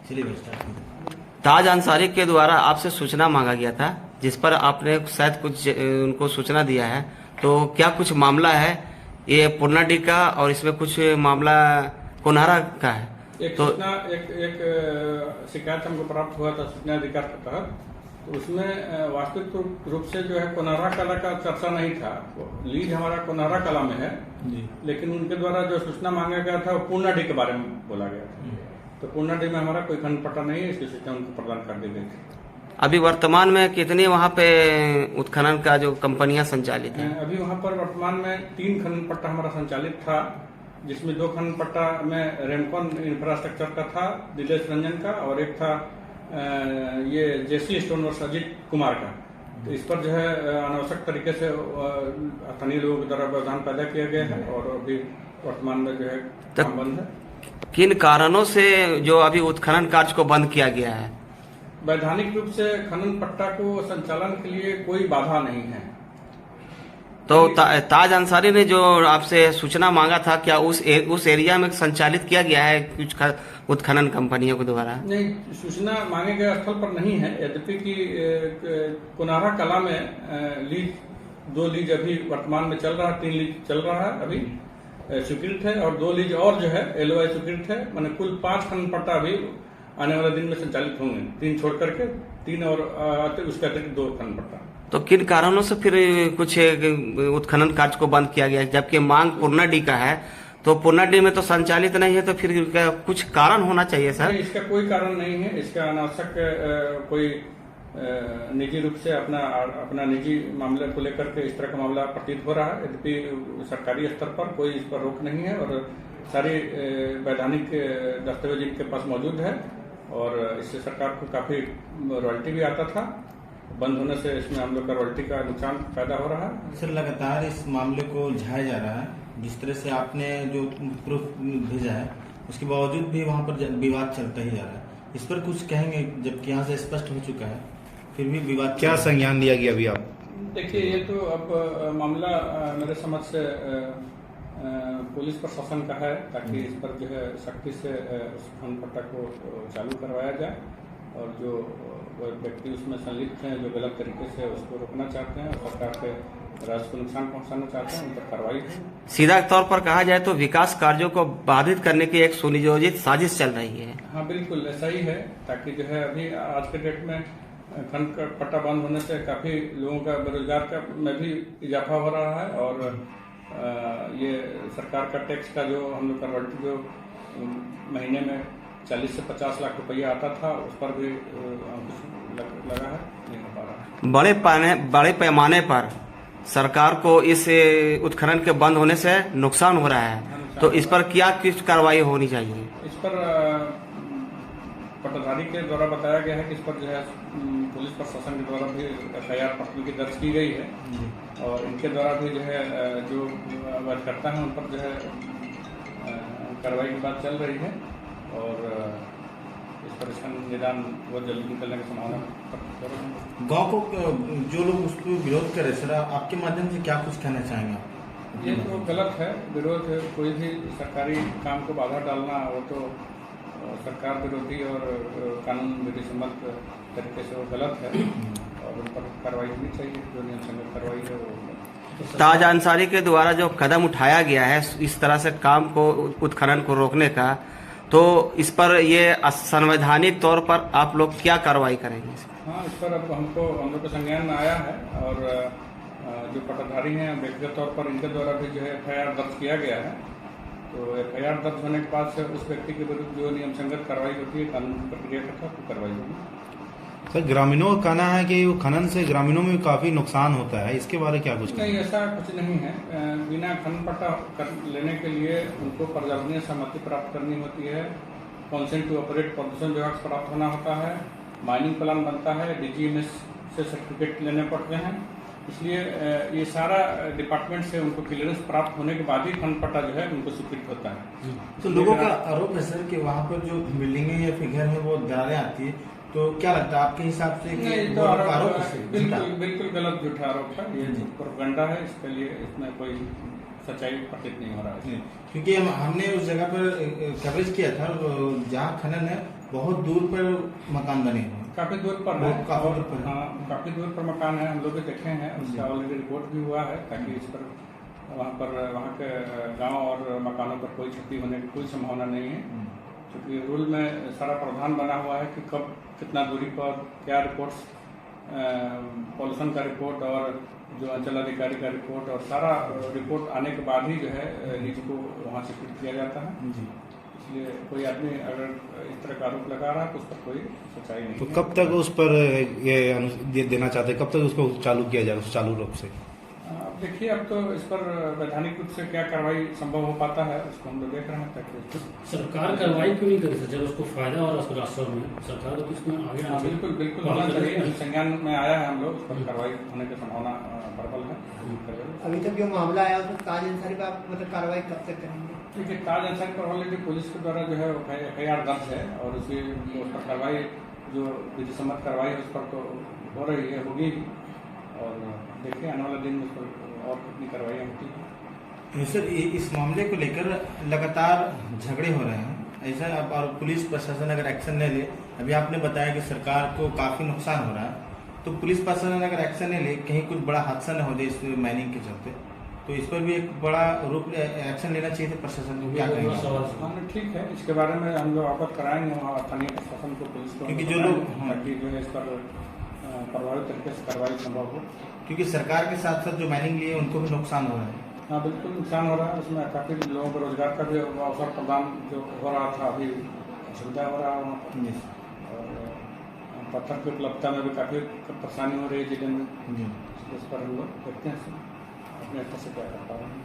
चलिए भाई स्टार्ट कीजिए। ताज अंसारी के द्वारा आपसे सूचना मांगा गया था, जिस पर आपने शायद कुछ उनको सूचना दिया है। तो क्या कुछ मामला है ये पूर्णाडी का, और इसमें कुछ मामला कोनहरा का है? एक तो सूचना एक शिकायत हमको प्राप्त हुआ था सूचना अधिकार के तहत। तो उसमें वास्तविक रूप से जो है कोनहरा कला का चर्चा नहीं था। लीज हमारा कोनहरा कला में है जी। लेकिन उनके द्वारा जो सूचना मांगा गया था वो पूर्णाडी के बारे में बोला गया था। तो पूर्णाडी में हमारा कोई खंड पट्टा नहीं है, इसकी सूचना उनको प्रदान कर दी गई थी। अभी वर्तमान में कितनी वहाँ पे उत्खनन का जो कंपनियां संचालित हैं? अभी वहाँ पर वर्तमान में 3 खनन पट्टा हमारा संचालित था, जिसमें 2 खनन पट्टा में रेमकॉन इंफ्रास्ट्रक्चर का था दिलेश रंजन का, और एक था ये जेसी स्टोनवर्क्स अजीत कुमार का। तो इस पर जो है अनावश्यक तरीके से स्थानीय लोगों के द्वारा व्यवधान पैदा किया गया है और अभी वर्तमान में जो है काम बंद है। किन कारणों से जो अभी उत्खनन कार्य को बंद किया गया है? वैधानिक रूप से खनन पट्टा को संचालन के लिए कोई बाधा नहीं है। तो ताज अंसारी ने जो आपसे सूचना मांगा था, क्या उस एरिया में संचालित किया गया है कुछ उत्खनन कंपनियों के द्वारा? नहीं, सूचना मांगे गए स्थल पर नहीं है। यद्यपि कि कोनहरा कला में लीज 2 लीज अभी वर्तमान में चल रहा है, 3 लीज चल रहा है अभी स्वीकृत है, और 2 लीज और जो है LOI स्वीकृत है। मैंने कुल 5 खनन पट्टा अभी आने वाले दिन में संचालित होंगे, 3 छोड़ करके 3 और उसके अतिरिक्त 2 खनन पट्टा। तो किन कारणों से फिर कुछ उत्खनन कार्य को बंद किया गया है, जबकि मांग पूर्णाडी का है? तो पूर्णाडी में तो संचालित नहीं है, तो फिर कुछ कारण होना चाहिए सर। इसका कोई कारण नहीं है। इसका अनावश्यक कोई निजी रूप से अपना निजी मामले को लेकर के इस तरह का मामला प्रतीत हो रहा है। यद्यपि सरकारी स्तर पर कोई इस पर रोक नहीं है और सारी वैधानिक दस्तावेज इनके पास मौजूद है, और इससे सरकार को काफी रॉयल्टी भी आता था। बंद होने से इसमें हम लोग का रॉयल्टी का नुकसान पैदा हो रहा है। सर लगातार इस मामले को उलझाया जा रहा है, जिस तरह से आपने जो प्रूफ भेजा है उसके बावजूद भी वहाँ पर विवाद चलता ही जा रहा है। इस पर कुछ कहेंगे, जबकि यहाँ से स्पष्ट हो चुका है फिर भी विवाद? क्या संज्ञान लिया गया अभी आप? देखिए, ये तो अब मामला मेरे समझ से पुलिस प्रशासन का है, ताकि इस पर जो है सख्ती से उस खनन पट्टा को चालू करवाया जाए, और जो व्यक्ति उसमें संलिप्त हैं, जो गलत तरीके से उसको रोकना चाहते हैं और सरकार के राष्ट्र को नुकसान पहुंचाना चाहते हैं, उन पर कार्रवाई है। सीधा तौर पर कहा जाए तो विकास कार्यों को बाधित करने की एक सुनियोजित साजिश चल रही है। हाँ बिल्कुल ऐसा ही है, ताकि जो है अभी आज के डेट में खनन पट्टा बंद होने से काफी लोगों का बेरोजगार का में भी इजाफा हो रहा है, और ये सरकार का टैक्स का जो हम लोग का रॉयल्टी जो महीने में 40 से 50 लाख रुपया आता था, उस पर भी लगा है, नहीं हो पा रहा है। बड़े पैमाने पर सरकार को इस उत्खनन के बंद होने से नुकसान हो रहा है, तो इस पर क्या किस कार्रवाई होनी चाहिए? इस पर पट्टाधारी के द्वारा बताया गया है कि इस पर जो है पुलिस प्रशासन के द्वारा भी FIR प्राथमिकी दर्ज की गई है, और इनके द्वारा भी जो है जो अवैधकर्ता है उन पर जो है कार्रवाई की बात चल रही है, और इस पर इसका निदान बहुत जल्दी निकलने की संभावना। गांव को जो लोग उसको विरोध करे, सर आपके माध्यम से क्या कुछ कहना चाहेंगे आप? ये तो गलत है। विरोध कोई भी सरकारी काम को बाधा डालना, वो तो सरकार विरोधी और कानून विधि सम्मत तरीके से वो गलत है, और उन पर कार्रवाई होनी चाहिए, जो नियम संगत कार्रवाई है वो। ताज अंसारी के द्वारा जो कदम उठाया गया है इस तरह से काम को उत्खनन को रोकने का, तो इस पर ये संवैधानिक तौर पर आप लोग क्या कार्रवाई करेंगे? हाँ, इस पर अब हम लोग के संज्ञान में आया है, और जो पट्टाधारी हैं व्यक्तिगत तौर पर इनके द्वारा भी जो है FIR दर्ज किया गया है। तो FIR दर्ज होने के बाद से उस व्यक्ति के विरुद्ध जो नियम संगत कार्रवाई होती है, कानून की प्रक्रिया के तहत कार्रवाई होगी। सर ग्रामीणों का कहना है कि खनन से ग्रामीणों में काफी नुकसान होता है, इसके बारे में क्या कुछ? नहीं, ऐसा कुछ नहीं है। बिना खनन पट्टा लेने के लिए उनको पर्यावरणीय सहमति प्राप्त करनी होती है, कॉन्सेंट टू ऑपरेट प्रदूषण विभाग से प्राप्त होना होता है, माइनिंग प्लान बनता है, DGMS से सर्टिफिकेट लेने पड़ते हैं। इसलिए ये सारा डिपार्टमेंट से उनको क्लियरेंस प्राप्त होने के बाद ही खनन पट्टा जो है उनको स्वीकृत होता है। तो लोगों का आरोप है सर कि वहाँ पर जो बिल्डिंगे या फिर घर है वो दरारें आती है, तो क्या लगता है आपके हिसाब से? तो आरोप बिल्कुल गलत झूठा आरोप है, ये प्रोपेगेंडा है। इसके लिए इसमें कोई सच्चाई प्रतीत नहीं हो रहा है। क्योंकि हमने उस जगह पर कवरेज किया था जहाँ खनन है, बहुत दूर पर मकान बने हुए हैं। काफी दूर पर है, काफी दूर पर है। हाँ काफी दूर पर मकान है, हम लोग भी देखे हैं, उसका ऑलरेडी रिपोर्ट भी हुआ है, ताकि इस पर वहाँ के गांव और मकानों पर कोई क्षति होने की कोई संभावना नहीं है। क्योंकि रूल में सारा प्रावधान बना हुआ है कि कब कितना दूरी पर क्या रिपोर्ट्स, पॉल्यूशन का रिपोर्ट और जो अंचलाधिकारी का रिपोर्ट और सारा रिपोर्ट आने के बाद ही जो है लीज को वहाँ से शिफ्ट किया जाता है। इसलिए कोई आदमी अगर इस तरह का आरोप लगा रहा है तो उस पर कोई सच्चाई नहीं तो है। कब तक उस पर ये देना चाहते हैं, कब तक उसको चालू किया जाएगा चालू रूप से? अब देखिए, अब तो इस पर वैधानिक रूप से क्या कार्रवाई संभव हो पाता है उसको हम लोग देख रहे हैं। ताकि सरकार कार्रवाई क्यों नहीं करी सर, जब उसको फायदा हो रहा है रास्ते में, सरकार तो इसमें आगे आना चाहिए। बिल्कुल बिल्कुल होना चाहिए, संज्ञान में आया है, हम लोग उस पर कार्रवाई होने की संभावना प्रबल है। अभी तक जो मामला आया उसमें ताज अंसारी पर आप मतलब कार्रवाई कब तक करेंगे? देखिए, ताज अंसारी पर ऑलरेडी पुलिस के द्वारा जो है FIR दर्ज है और उसी उस पर कार्रवाई जो विधि सम्मत कार्रवाई है उस पर तो हो रही है, होगी। और देखिए आने वाले दिन में उस पर और कितनी कार्रवाई होती है। सर इस मामले को लेकर लगातार झगड़े हो रहे हैं ऐसा, और पुलिस प्रशासन अगर एक्शन नहीं ले, अभी आपने बताया कि सरकार को काफी नुकसान हो रहा है, तो पुलिस प्रशासन अगर एक्शन नहीं ले, कहीं कुछ बड़ा हादसा न हो जाए इस माइनिंग के चलते, तो इस पर भी एक बड़ा रूप एक्शन लेना चाहिए था प्रशासन को। क्या कहेंगे? हाँ ठीक है, इसके बारे में हम लोग अवगत कराएंगे वहाँ स्थानीय प्रशासन को, पुलिस को, क्योंकि जो लोग ताकि जो है इस पर प्रभावी तरीके से कार्रवाई संभव हो। क्योंकि सरकार के साथ साथ जो माइनिंग लिए उनको भी नुकसान हो रहा है। हाँ बिल्कुल नुकसान हो रहा है, उसमें काफी लोगों को रोजगार का भी अवसर प्रदान जो हो रहा था, अभी असुविधा हो रहा है वहाँ पर। और पत्थर की उपलब्धता में भी काफी परेशानी हो रही है जिले में। इस पर हम लोग देखते हैं अपने स्तर से क्या कर पा रहे हैं।